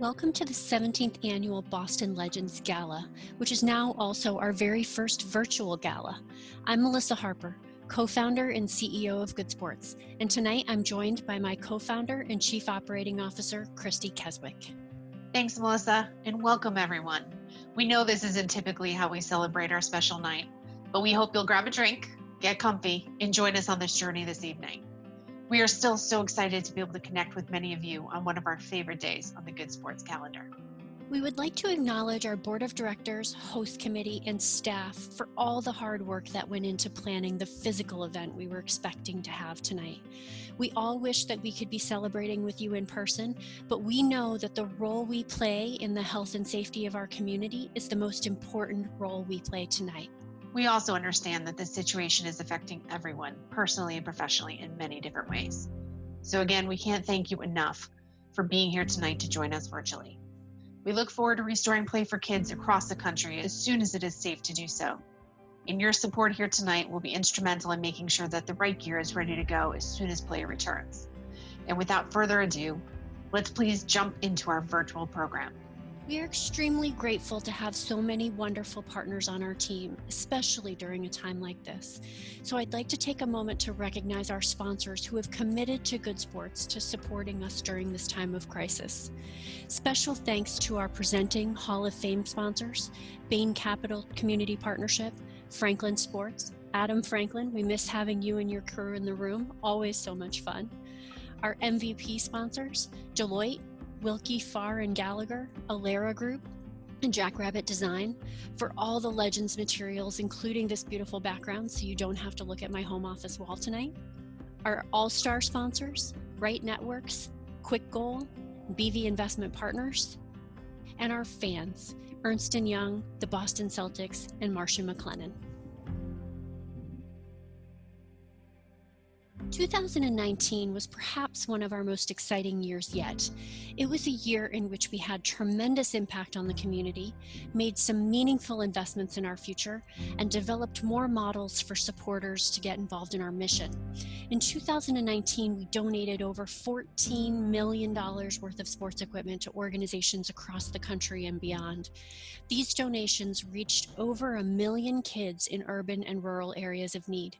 Welcome to the 17th Annual Boston Legends Gala, which is now also our very first virtual gala. I'm Melissa Harper, co-founder and CEO of Good Sports, and tonight I'm joined by my co-founder and Chief Operating Officer, Christy Keswick. Thanks, Melissa, and welcome everyone. We know this isn't typically how we celebrate our special night, but we hope you'll grab a drink, get comfy, and join us on this journey this evening. We are still so excited to be able to connect with many of you on one of our favorite days on the Good Sports calendar. We would like to acknowledge our board of directors, host committee, and staff for all the hard work that went into planning the physical event we were expecting to have tonight. We all wish that we could be celebrating with you in person, but we know that the role we play in the health and safety of our community is the most important role we play tonight. We also understand that this situation is affecting everyone, personally and professionally, in many different ways. So again, we can't thank you enough for being here tonight to join us virtually. We look forward to restoring play for kids across the country as soon as it is safe to do so. And your support here tonight will be instrumental in making sure that the right gear is ready to go as soon as play returns. And without further ado, let's please jump into our virtual program. We are extremely grateful to have so many wonderful partners on our team, especially during a time like this. So I'd like to take a moment to recognize our sponsors who have committed to Good Sports to supporting us during this time of crisis. Special thanks to our presenting Hall of Fame sponsors, Bain Capital Community Partnership, Franklin Sports, Adam Franklin, we miss having you and your crew in the room, always so much fun. Our MVP sponsors, Deloitte, Wilkie, Farr & Gallagher, Alera Group, and Jackrabbit Design for all the Legends materials, including this beautiful background so you don't have to look at my home office wall tonight. Our all-star sponsors, Right Networks, Quick Goal, BV Investment Partners, and our fans, Ernst & Young, the Boston Celtics, and Marcia McLennan. 2019 was perhaps one of our most exciting years yet. It was a year in which we had tremendous impact on the community, made some meaningful investments in our future, and developed more models for supporters to get involved in our mission. In 2019, we donated over $14 million worth of sports equipment to organizations across the country and beyond. These donations reached over 1 million kids in urban and rural areas of need.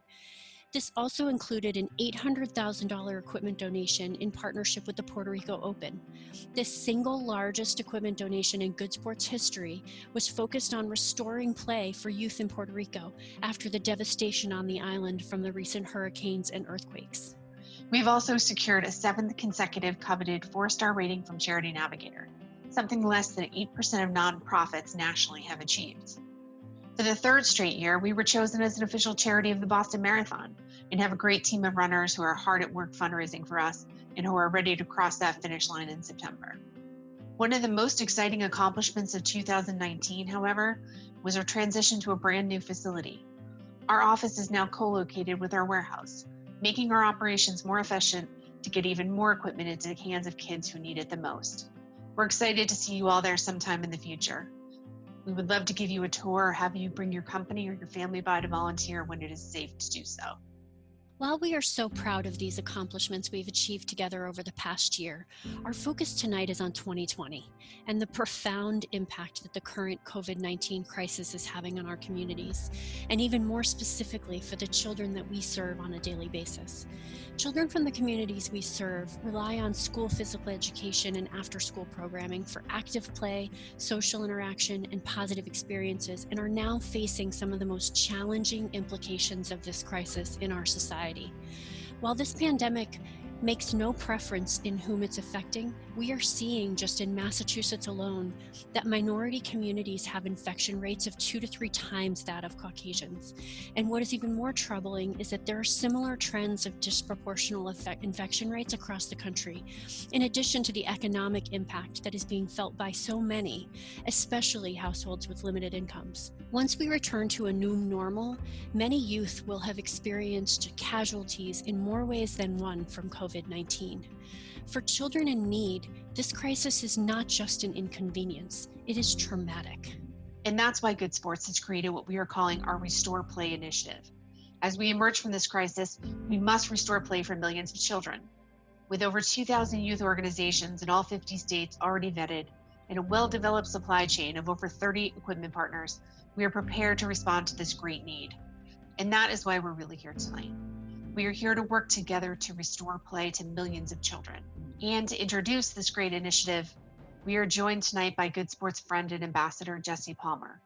This also included an $800,000 equipment donation in partnership with the Puerto Rico Open. This single largest equipment donation in Good Sports history was focused on restoring play for youth in Puerto Rico after the devastation on the island from the recent hurricanes and earthquakes. We've also secured a 7th consecutive coveted 4-star rating from Charity Navigator, something less than 8% of nonprofits nationally have achieved. For the 3rd straight year, we were chosen as an official charity of the Boston Marathon and have a great team of runners who are hard at work fundraising for us and who are ready to cross that finish line in September. One of the most exciting accomplishments of 2019, however, was our transition to a brand new facility. Our office is now co-located with our warehouse, making our operations more efficient to get even more equipment into the hands of kids who need it the most. We're excited to see you all there sometime in the future. We would love to give you a tour or have you bring your company or your family by to volunteer when it is safe to do so. While we are so proud of these accomplishments we've achieved together over the past year, our focus tonight is on 2020 and the profound impact that the current COVID-19 crisis is having on our communities, and even more specifically for the children that we serve on a daily basis. Children from the communities we serve rely on school physical education and after-school programming for active play, social interaction, and positive experiences, and are now facing some of the most challenging implications of this crisis in our society. While this pandemic makes no preference in whom it's affecting, we are seeing just in Massachusetts alone that minority communities have infection rates of 2 to 3 times that of Caucasians. And what is even more troubling is that there are similar trends of disproportional infection rates across the country, in addition to the economic impact that is being felt by so many, especially households with limited incomes. Once we return to a new normal, many youth will have experienced casualties in more ways than one from COVID-19. For children in need, this crisis is not just an inconvenience, it is traumatic. And that's why Good Sports has created what we are calling our Restore Play initiative. As we emerge from this crisis, we must restore play for millions of children. With over 2,000 youth organizations in all 50 states already vetted, and a well-developed supply chain of over 30 equipment partners, we are prepared to respond to this great need. And that is why we're really here tonight. We are here to work together to restore play to millions of children. And to introduce this great initiative, we are joined tonight by Good Sports friend and ambassador, Jesse Palmer.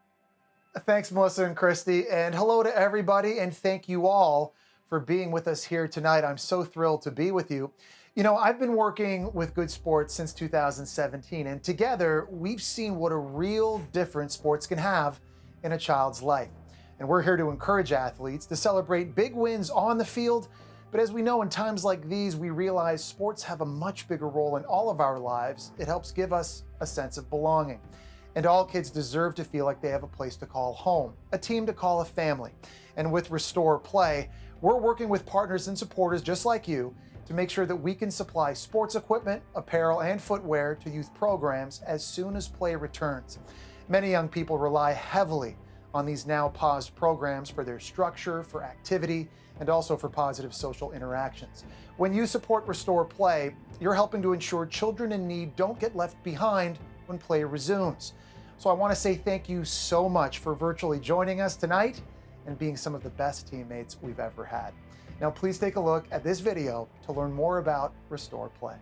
Thanks, Melissa and Christy, and hello to everybody, and thank you all for being with us here tonight. I'm so thrilled to be with you. You know, I've been working with Good Sports since 2017, and together we've seen what a real difference sports can have in a child's life. And we're here to encourage athletes to celebrate big wins on the field. But as we know, in times like these, we realize sports have a much bigger role in all of our lives. It helps give us a sense of belonging. And all kids deserve to feel like they have a place to call home, a team to call a family. And with Restore Play, we're working with partners and supporters just like you to make sure that we can supply sports equipment, apparel, and footwear to youth programs as soon as play returns. Many young people rely heavily on these now paused programs for their structure, for activity, and also for positive social interactions. When you support Restore Play, you're helping to ensure children in need don't get left behind when play resumes. So I want to say thank you so much for virtually joining us tonight and being some of the best teammates we've ever had. Now please take a look at this video to learn more about Restore Play.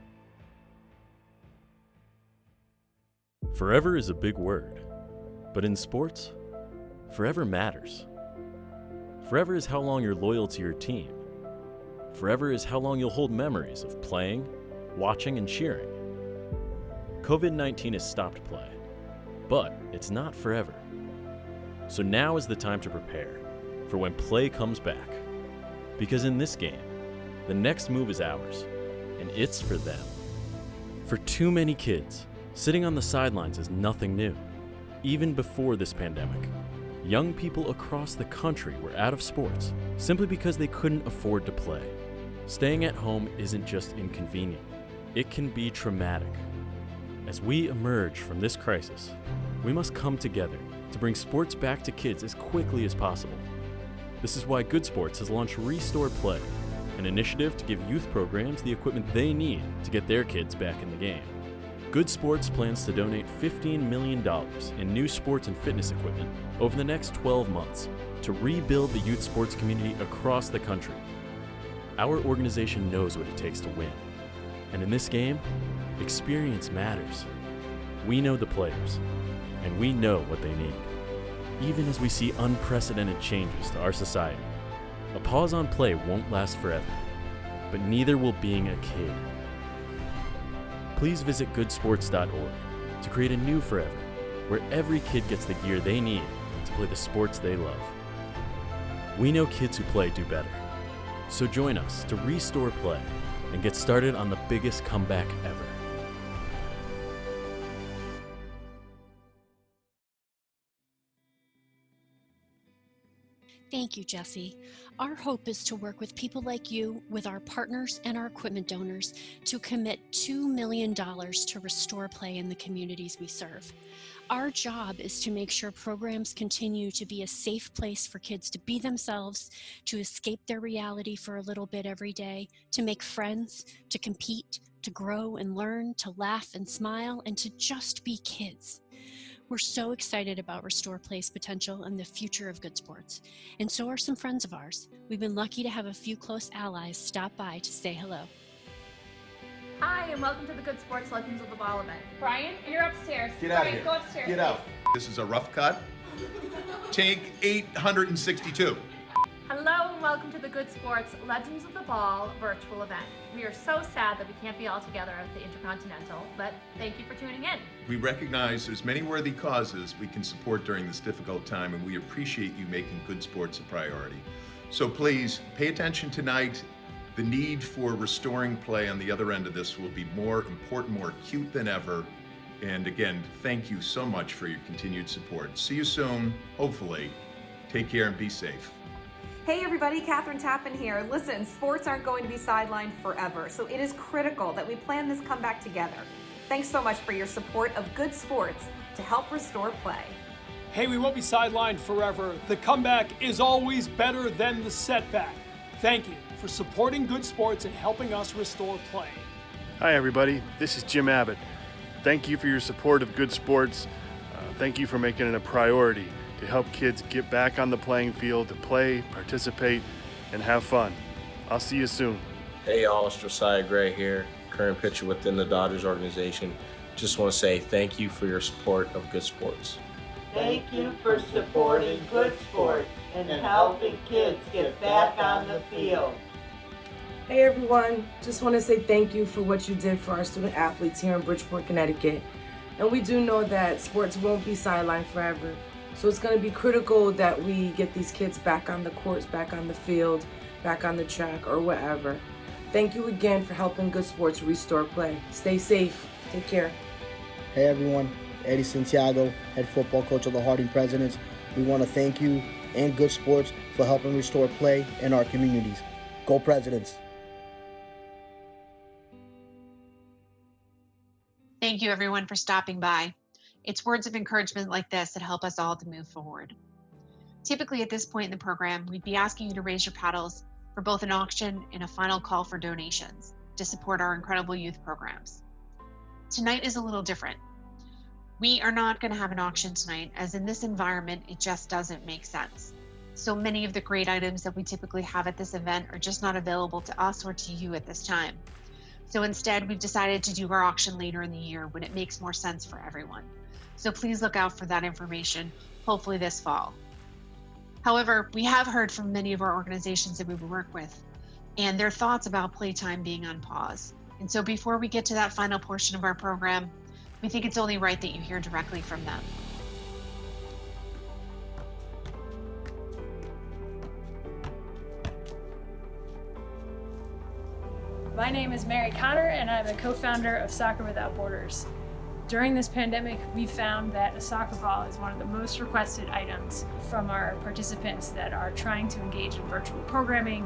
Forever is a big word, but in sports, forever matters. Forever is how long you're loyal to your team. Forever is how long you'll hold memories of playing, watching, and cheering. COVID-19 has stopped play, but it's not forever. So now is the time to prepare for when play comes back. Because in this game, the next move is ours, and it's for them. For too many kids, sitting on the sidelines is nothing new. Even before this pandemic, young people across the country were out of sports simply because they couldn't afford to play. Staying at home isn't just inconvenient, it can be traumatic. As we emerge from this crisis, we must come together to bring sports back to kids as quickly as possible. This is why Good Sports has launched Restore Play, an initiative to give youth programs the equipment they need to get their kids back in the game. Good Sports plans to donate $15 million in new sports and fitness equipment over the next 12 months to rebuild the youth sports community across the country. Our organization knows what it takes to win. And in this game, experience matters. We know the players, and we know what they need. Even as we see unprecedented changes to our society, a pause on play won't last forever, but neither will being a kid. Please visit goodsports.org to create a new forever, where every kid gets the gear they need to play the sports they love. We know kids who play do better, so join us to restore play and get started on the biggest comeback ever. Thank you, Jesse. Our hope is to work with people like you, with our partners and our equipment donors, to commit $2 million to restore play in the communities we serve. Our job is to make sure programs continue to be a safe place for kids to be themselves, to escape their reality for a little bit every day, to make friends, to compete, to grow and learn, to laugh and smile, and to just be kids. We're so excited about Restore Play's potential and the future of Good Sports. And so are some friends of ours. We've been lucky to have a few close allies stop by to say hello. Hi, and welcome to the Good Sports Legends of the Ball event. Brian, you're upstairs. Get out Brian, here. Go upstairs. Get out. This is a rough cut. Take 862. Hello, and welcome to the Good Sports Legends of the Ball virtual event. We are so sad that we can't be all together at the Intercontinental, but thank you for tuning in. We recognize there's many worthy causes we can support during this difficult time, and we appreciate you making Good Sports a priority. So please pay attention tonight. The need for restoring play on the other end of this will be more important, more acute than ever. And again, thank you so much for your continued support. See you soon, hopefully. Take care and be safe. Hey everybody, Catherine Tappan here. Listen, sports aren't going to be sidelined forever, so it is critical that we plan this comeback together. Thanks so much for your support of Good Sports to help restore play. Hey, we won't be sidelined forever. The comeback is always better than the setback. Thank you for supporting Good Sports and helping us restore play. Hi everybody, this is Jim Abbott. Thank you for your support of Good Sports. Thank you for making it a priority to help kids get back on the playing field to play, participate, and have fun. I'll see you soon. Hey y'all, it's Josiah Gray here, current pitcher within the Dodgers organization. Just want to say thank you for your support of Good Sports. Thank you for supporting Good Sports and helping kids get back on the field. Hey everyone, just want to say thank you for what you did for our student athletes here in Bridgeport, Connecticut. And we do know that sports won't be sidelined forever. So it's going to be critical that we get these kids back on the courts, back on the field, back on the track, or whatever. Thank you again for helping Good Sports restore play. Stay safe. Take care. Hey everyone, Eddie Santiago, head football coach of the Harding Presidents. We want to thank you and Good Sports for helping restore play in our communities. Go Presidents! Thank you everyone for stopping by. It's words of encouragement like this that help us all to move forward. Typically at this point in the program, we'd be asking you to raise your paddles for both an auction and a final call for donations to support our incredible youth programs. Tonight is a little different. We are not going to have an auction tonight, as in this environment, it just doesn't make sense. So many of the great items that we typically have at this event are just not available to us or to you at this time. So instead, we've decided to do our auction later in the year when it makes more sense for everyone. So please look out for that information, hopefully this fall. However, we have heard from many of our organizations that we work with and their thoughts about playtime being on pause. And so before we get to that final portion of our program, we think it's only right that you hear directly from them. My name is Mary Connor, and I'm a co-founder of Soccer Without Borders. During this pandemic, we found that a soccer ball is one of the most requested items from our participants that are trying to engage in virtual programming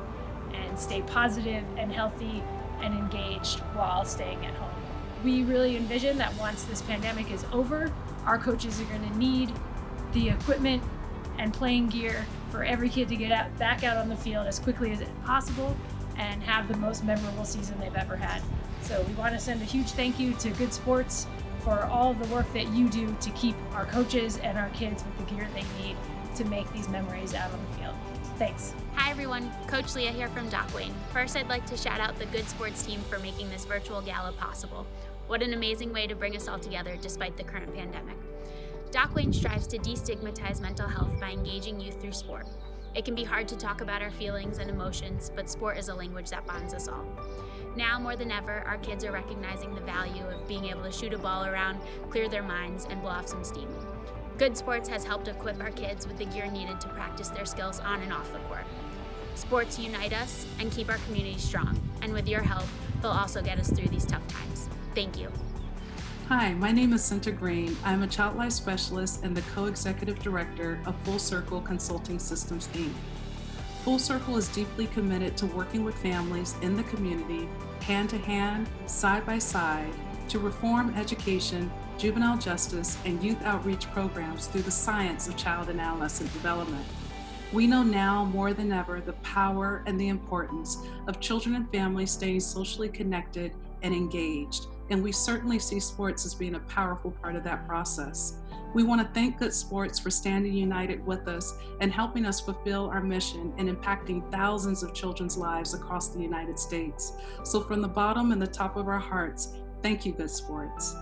and stay positive and healthy and engaged while staying at home. We really envision that once this pandemic is over, our coaches are going to need the equipment and playing gear for every kid to get back out on the field as quickly as possible and have the most memorable season they've ever had. So we want to send a huge thank you to Good Sports for all of the work that you do to keep our coaches and our kids with the gear they need to make these memories out on the field. Thanks. Hi everyone, Coach Leah here from Dock Wayne. First, I'd like to shout out the Good Sports team for making this virtual gala possible. What an amazing way to bring us all together despite the current pandemic. Dock Wayne strives to destigmatize mental health by engaging youth through sport. It can be hard to talk about our feelings and emotions, but sport is a language that bonds us all. Now more than ever, our kids are recognizing the value of being able to shoot a ball around, clear their minds, and blow off some steam. Good Sports has helped equip our kids with the gear needed to practice their skills on and off the court. Sports unite us and keep our community strong, and with your help, they'll also get us through these tough times. Thank you. Hi, my name is Cinta Green. I'm a child life specialist and the co-executive director of Full Circle Consulting Systems, Inc. Full Circle is deeply committed to working with families in the community, hand to hand, side by side, to reform education, juvenile justice, and youth outreach programs through the science of child and adolescent development. We know now more than ever the power and the importance of children and families staying socially connected and engaged, and we certainly see sports as being a powerful part of that process. We want to thank Good Sports for standing united with us and helping us fulfill our mission and impacting thousands of children's lives across the United States. So from the bottom and the top of our hearts, thank you, Good Sports.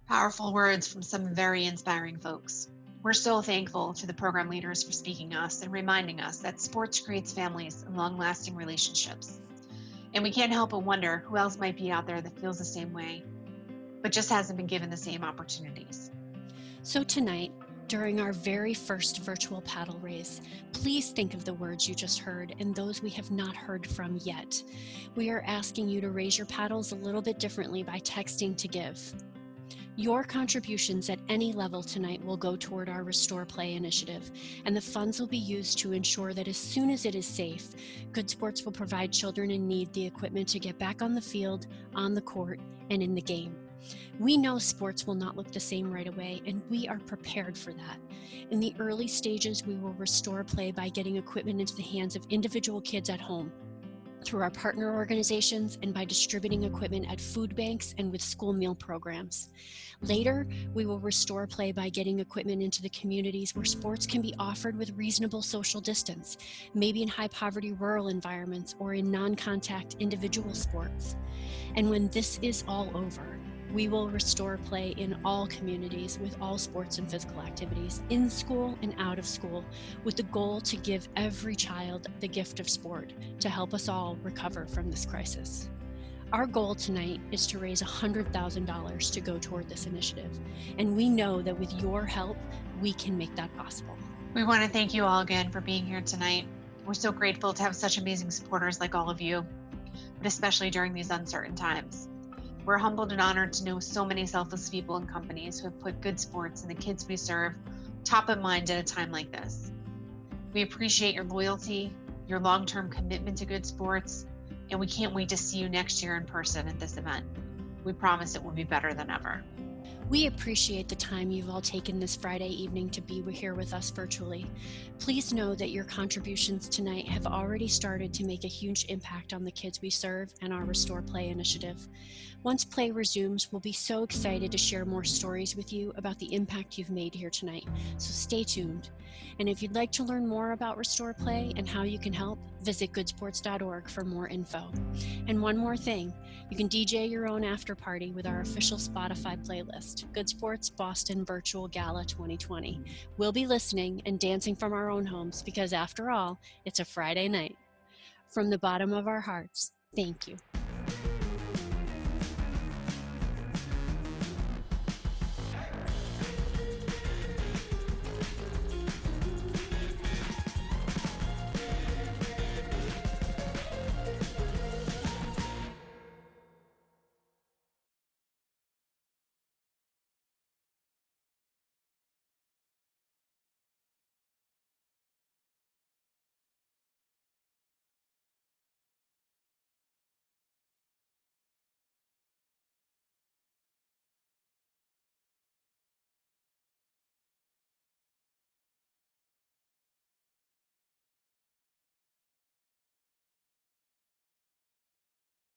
Powerful words from some very inspiring folks. We're so thankful to the program leaders for speaking to us and reminding us that sports creates families and long-lasting relationships. And we can't help but wonder who else might be out there that feels the same way, but just hasn't been given the same opportunities. So tonight, during our very first virtual paddle race, please think of the words you just heard and those we have not heard from yet. We are asking you to raise your paddles a little bit differently by texting to give. Your contributions at any level tonight will go toward our Restore Play initiative, and the funds will be used to ensure that as soon as it is safe, Good Sports will provide children in need the equipment to get back on the field, on the court, and in the game. We know sports will not look the same right away, and we are prepared for that. In the early stages, we will restore play by getting equipment into the hands of individual kids at home. through our partner organizations, and by distributing equipment at food banks and with school meal programs. Later, we will restore play by getting equipment into the communities where sports can be offered with reasonable social distance, maybe in high-poverty rural environments or in non-contact individual sports. And when this is all over, we will restore play in all communities with all sports and physical activities, in school and out of school, with the goal to give every child the gift of sport to help us all recover from this crisis. Our goal tonight is to raise $100,000 to go toward this initiative, and we know that with your help, we can make that possible. We want to thank you all again for being here tonight. We're so grateful to have such amazing supporters like all of you, but especially during these uncertain times. We're humbled and honored to know so many selfless people and companies who have put good sports and the kids we serve top of mind at a time like this. We appreciate your loyalty, your long-term commitment to good sports, and we can't wait to see you next year in person at this event. We promise it will be better than ever. We appreciate the time you've all taken this Friday evening to be here with us virtually. Please know that your contributions tonight have already started to make a huge impact on the kids we serve and our Restore Play initiative. Once play resumes, we'll be so excited to share more stories with you about the impact you've made here tonight, so stay tuned. And if you'd like to learn more about Restore Play and how you can help, visit goodsports.org for more info. And one more thing, you can DJ your own after party with our official Spotify playlist, Good Sports Boston Virtual Gala 2020. We'll be listening and dancing from our own homes because after all, it's a Friday night. From the bottom of our hearts, thank you.